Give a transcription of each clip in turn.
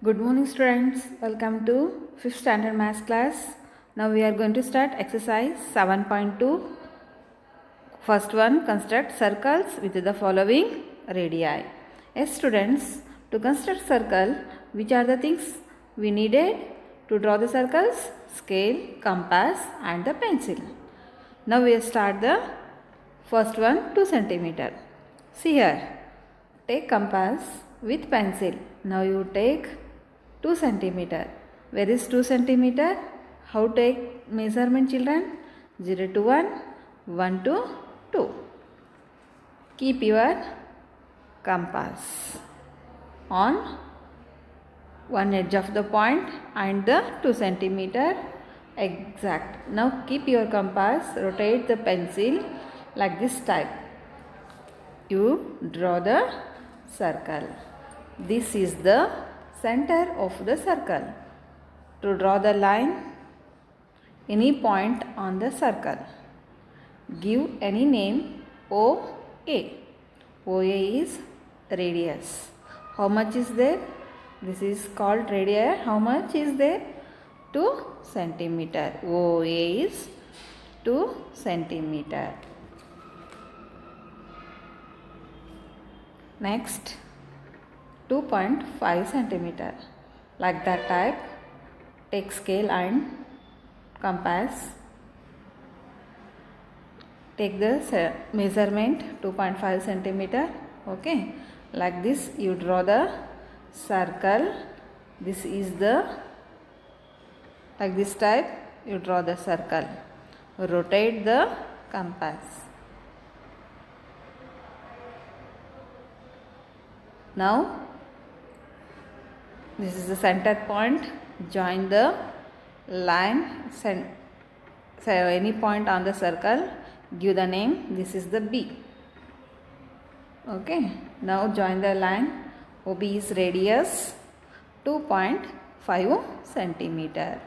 Good morning students, welcome to 5th standard maths class. Now we are going to start exercise 7.2. First one, construct circles with the following radii. Yes students, to construct circle, which are the things we needed to draw the circles? Scale, compass and the pencil. Now we start the first one, 2 centimeter. See here, take compass with pencil. Now you take 2 centimeter. Where is 2 centimeter? How take measurement children? 0 to 1, 1 to 2. Keep your compass on one edge of the point and the 2 centimeter exact. Now keep your compass, rotate the pencil like this type. You draw the circle. This is the center of the circle. To draw the line, any point on the circle. Give any name OA. OA is radius. How much is there? This is called radii. How much is there? 2 centimeter. OA is 2 centimeter. Next, 2.5 centimeter. Like that type, take scale and compass. Take the measurement 2.5 centimeter. Okay, like this you draw the circle. This is the, like this type you draw the circle. Rotate the compass. Now this is the center point. Join the line, any point on the circle, give the name. This is the B. Okay, now join the line. OB is radius 2.5 centimeter.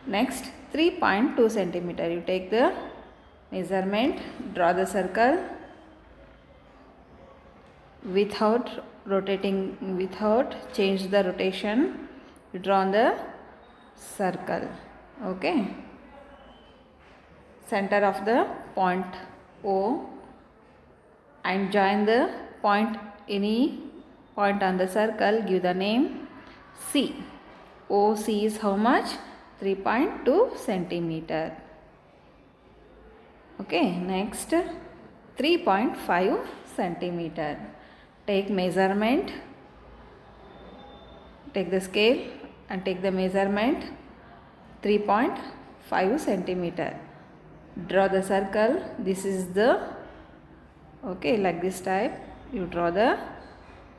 Next, 3.2 centimeter. You take the measurement, draw the circle without rotating, without change the rotation. You draw on the circle. Okay, center of the point O and join the point, any point on the circle, give the name C. OC is how much? 3.2 centimeter. Okay, next 3.5 centimeter. Take measurement, take the scale and take the measurement 3.5 centimeter. Draw the circle. This is the, okay, like this type you draw the,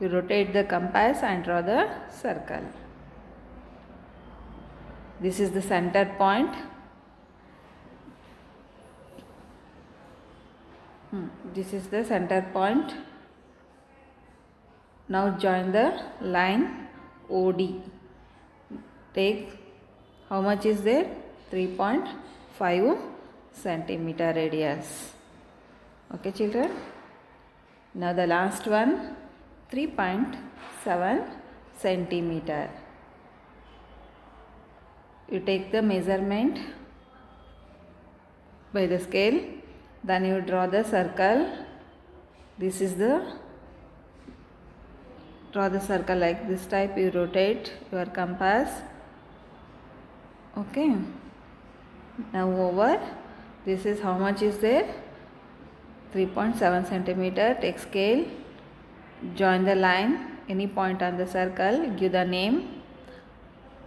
you rotate the compass and draw the circle. This is the center point. This is the center point. Now join the line OD. Take, how much is there? 3.5 centimeter radius. Okay children. Now the last one, 3.7 centimeter. You take the measurement by the scale. Then you draw the circle. This is the, draw the circle like this type. You rotate your compass. Okay, now over, this is how much is there? 3.7 centimeter. Take scale, join the line, any point on the circle, give the name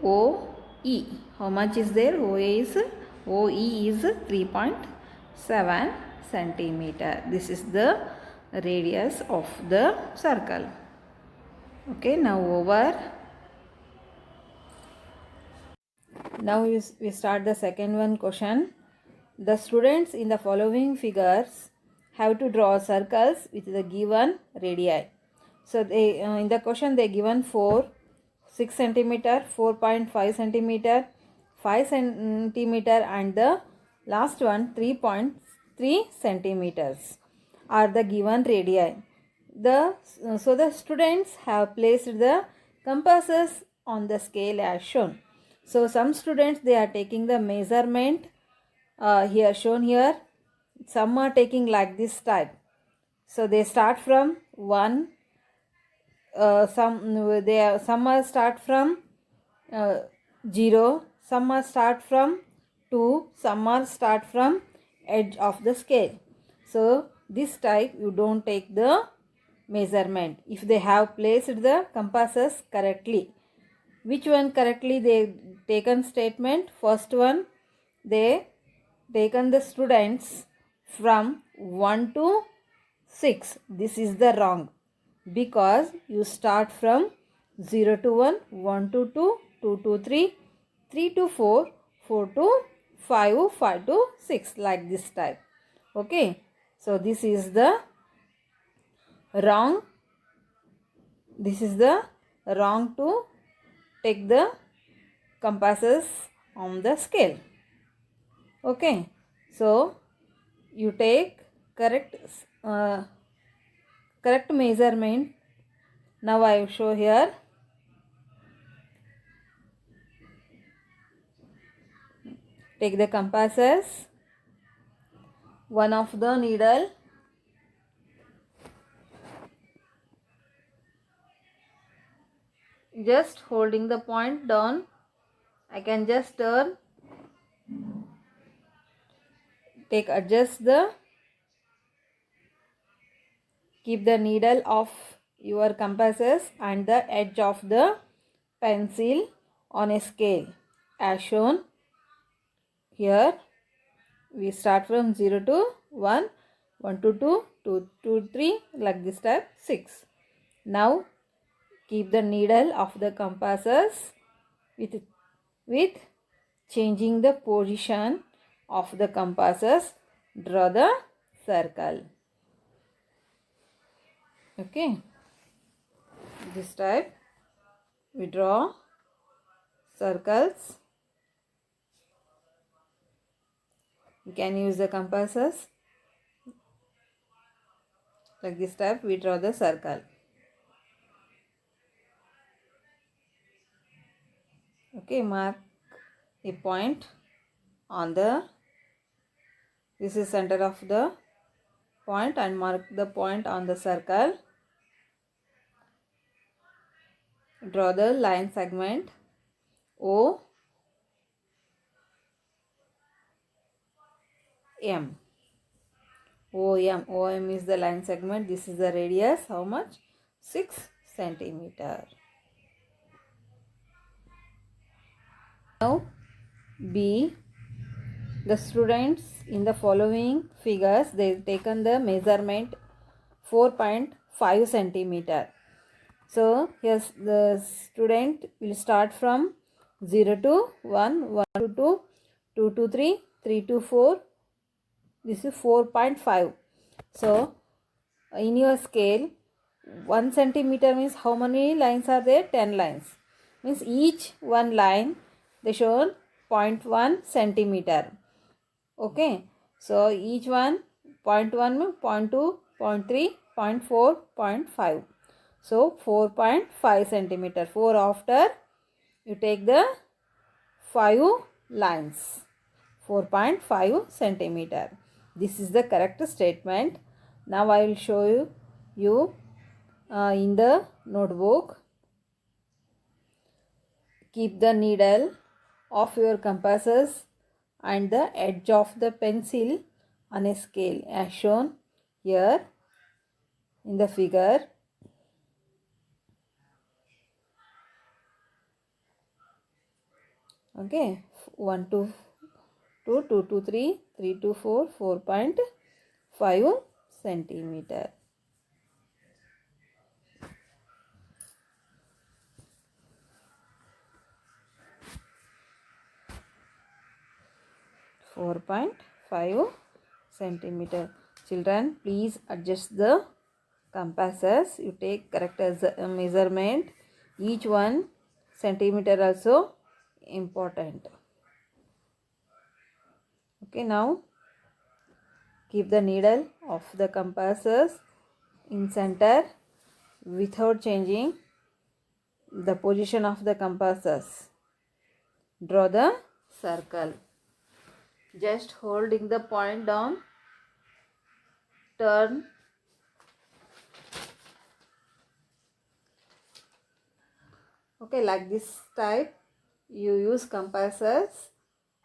OE. How much is there? OE is 3.7 centimeter. This is the radius of the circle. Okay, now over. Now we start the second one question. The students in the following figures have to draw circles with the given radii. So they in the question they given 6 centimeter, 4.5 centimeter, 5 centimeter and the last one 3.3 centimeters are the given radii. So the students have placed the compasses on the scale as shown. So some students, they are taking the measurement here shown here. Some are taking like this type. So they start from 1, some are start from 0, some are start from 2, some are start from edge of the scale. So this type you don't take the measurement if they have placed the compasses correctly. Which one correctly they taken statement? First one, they taken the students from 1 to 6. This is the wrong, because you start from 0 to 1, 1 to 2, 2 to 3, 3 to 4, 4 to 5, 5 to 6, like this type. Okay, so this is the wrong. This is the wrong to take the compasses on the scale. Okay, so you take correct measurement. Now I will show here. Take the compasses, one of the needle, just holding the point down. I can just turn, adjust the, keep the needle of your compasses and the edge of the pencil on a scale as shown here. We start from 0 to 1, 1 to 2, 2 to 3, like this type, 6. Now keep the needle of the compasses with changing the position of the compasses. Draw the circle. Okay, this type we draw circles. You can use the compasses like this type. We draw the circle. Okay, mark a point on the, this is center of the point, and mark the point on the circle. Draw the line segment O M. OM is the line segment. This is the radius. How much? 6 centimeter. Now B. The students in the following figures, they've taken the measurement 4.5 centimeter. So here the student will start from 0 to 1, 1 to 2, 2 to 3, 3 to 4. This is 4.5. So in your scale, 1 centimeter means how many lines are there? 10 lines. Means each one line they shown 0.1 centimeter. Okay, so each one 0.1, 0.2, 0.3, 0.4, 0.5. So 4.5 centimeter. 4 after you take the 5 lines. 4.5 centimeter. This is the correct statement. Now I will show you in the notebook. Keep the needle of your compasses and the edge of the pencil on a scale as shown here in the figure. Okay, 1 to 2, 2 to 3, 3 to 4, 4.5 centimeter. centimeter. Children, please adjust the compasses. You take correct as measurement. Each 1 centimeter also important. Okay, now keep the needle of the compasses in center without changing the position of the compasses. Draw the circle. Just holding the point down, turn. Okay, like this type you use compasses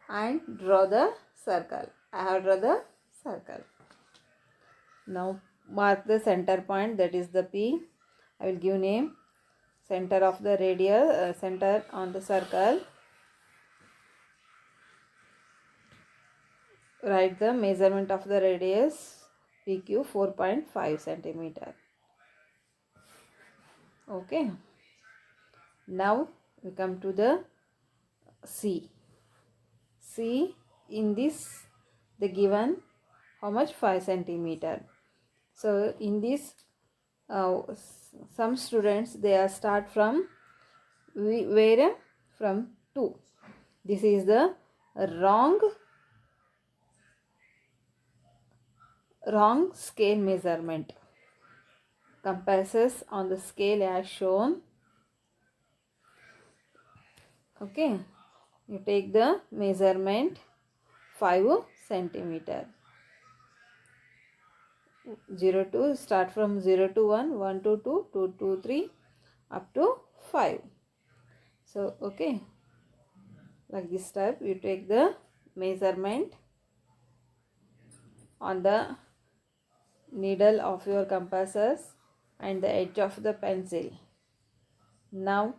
and draw the circle. I have drawn the circle. Now mark the center point, that is the P. I will give name. Center of the radius, center on the circle. Write the measurement of the radius PQ 4.5 centimeter. Okay. Now we come to the C. C, in this the given how much, 5 centimeter. So in this some students they are start from where, from 2. This is the wrong scale measurement. Compasses on the scale as shown. Okay, you take the measurement 5 centimeter. 0 to start from 0 to 1, 1 to 2, 2 to 3, up to 5. So okay, like this type you take the measurement on the needle of your compasses and the edge of the pencil. Now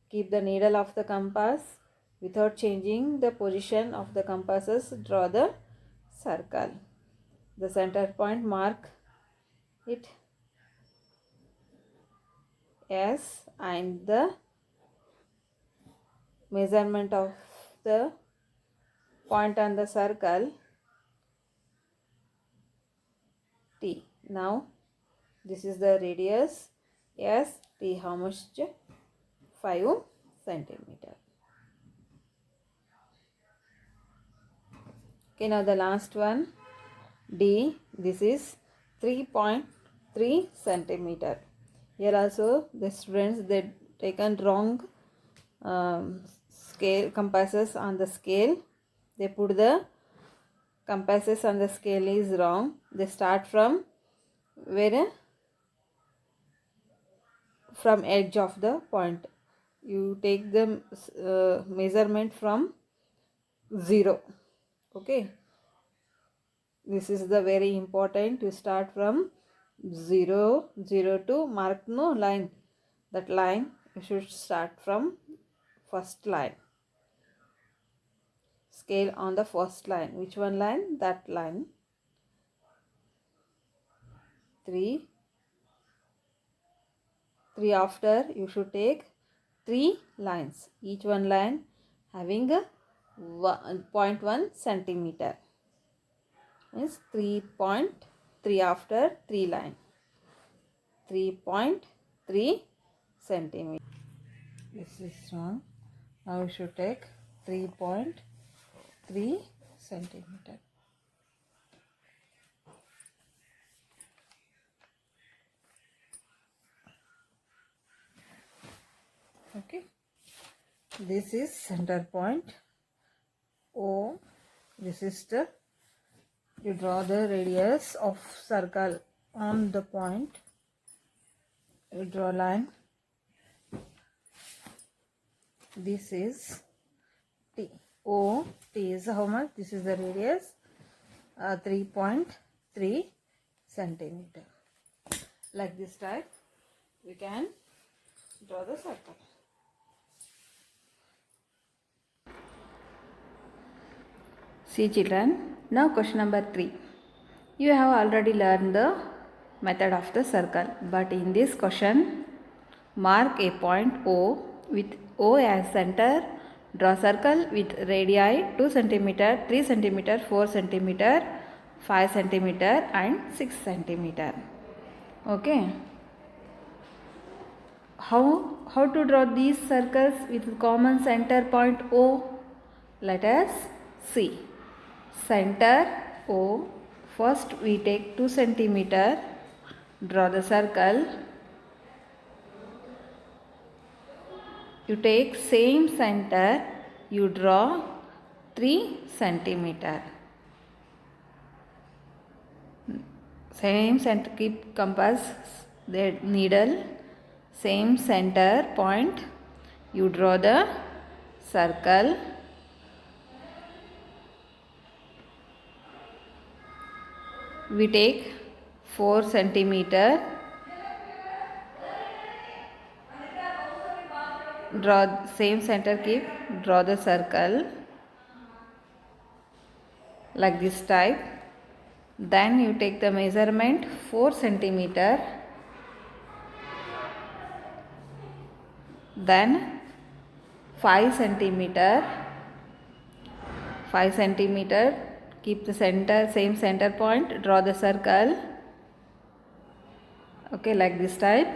keep the needle of the compass without changing the position of the compasses. Draw the circle. The center point, mark it S, and the measurement of the point on the circle T. Now this is the radius S, T how much? 5 centimeter. Okay, now the last one D. This is 3.3 centimeter. Here also the students they taken wrong scale compasses on the scale. They put the compasses on the scale is wrong. They start from where, from edge of the point. You take the measurement from 0. Okay, this is the very important. You start from 0 to mark no line. That line you should start from first line. Scale on the first line. Which one line? That line. 3 after you should take 3 lines. Each one line having a 0.1 centimeter. Means 3.3 after 3 line. 3.3 centimeter. This is wrong. Now we should take 3.3 centimeter. Okay, this is center point O. This is the, you draw the radius of circle on the point. You draw line. This is T. O, T is how much? This is the radius, 3.3 centimeter. Like this type we can draw the circle. See children, now question number 3. You have already learned the method of the circle, but in this question, mark a point O with O as center. Draw circle with radii 2 cm, 3 cm, 4 cm, 5 cm and 6 cm. Okay. How to draw these circles with common center point O? Let us see. Center O, first we take 2 centimeter, Draw the circle. You take same center, you draw 3 centimeter. Same center, keep compass, the needle, same center point, you draw the circle. We take 4 centimeter. Draw same center, keep, draw the circle like this type. Then you take the measurement 4 centimeter. Then 5 centimeter. 5 centimeter, keep the center, same center point, draw the circle. Okay, like this type.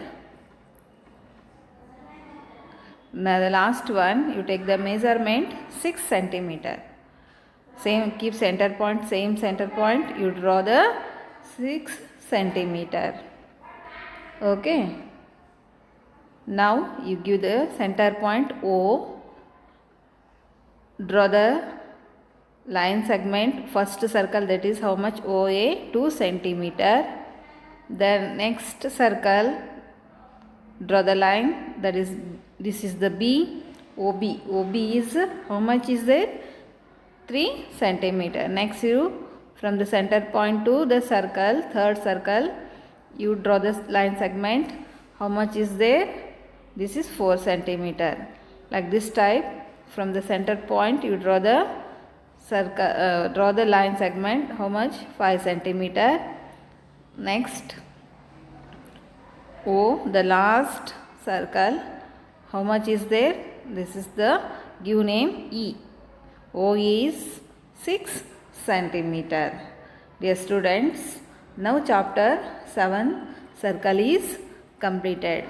Now the last one, you take the measurement 6 centimeter. Same, keep center point, same center point, you draw the 6 centimeter. Okay. Now you give the center point O. Draw the line segment, first circle, that is how much, OA, 2 centimeter. Then next circle, draw the line, that is, this is the B, OB. OB is, how much is there? 3 centimeter. Next you, from the center point to the circle, third circle, you draw the line segment, how much is there? This is 4 centimeter. Like this type, from the center point you draw the circle, draw the line segment, how much? 5 centimeter. Next O, the last circle, how much is there? This is the, give name E. O is 6 centimeter. Dear students, now chapter 7 circle is completed.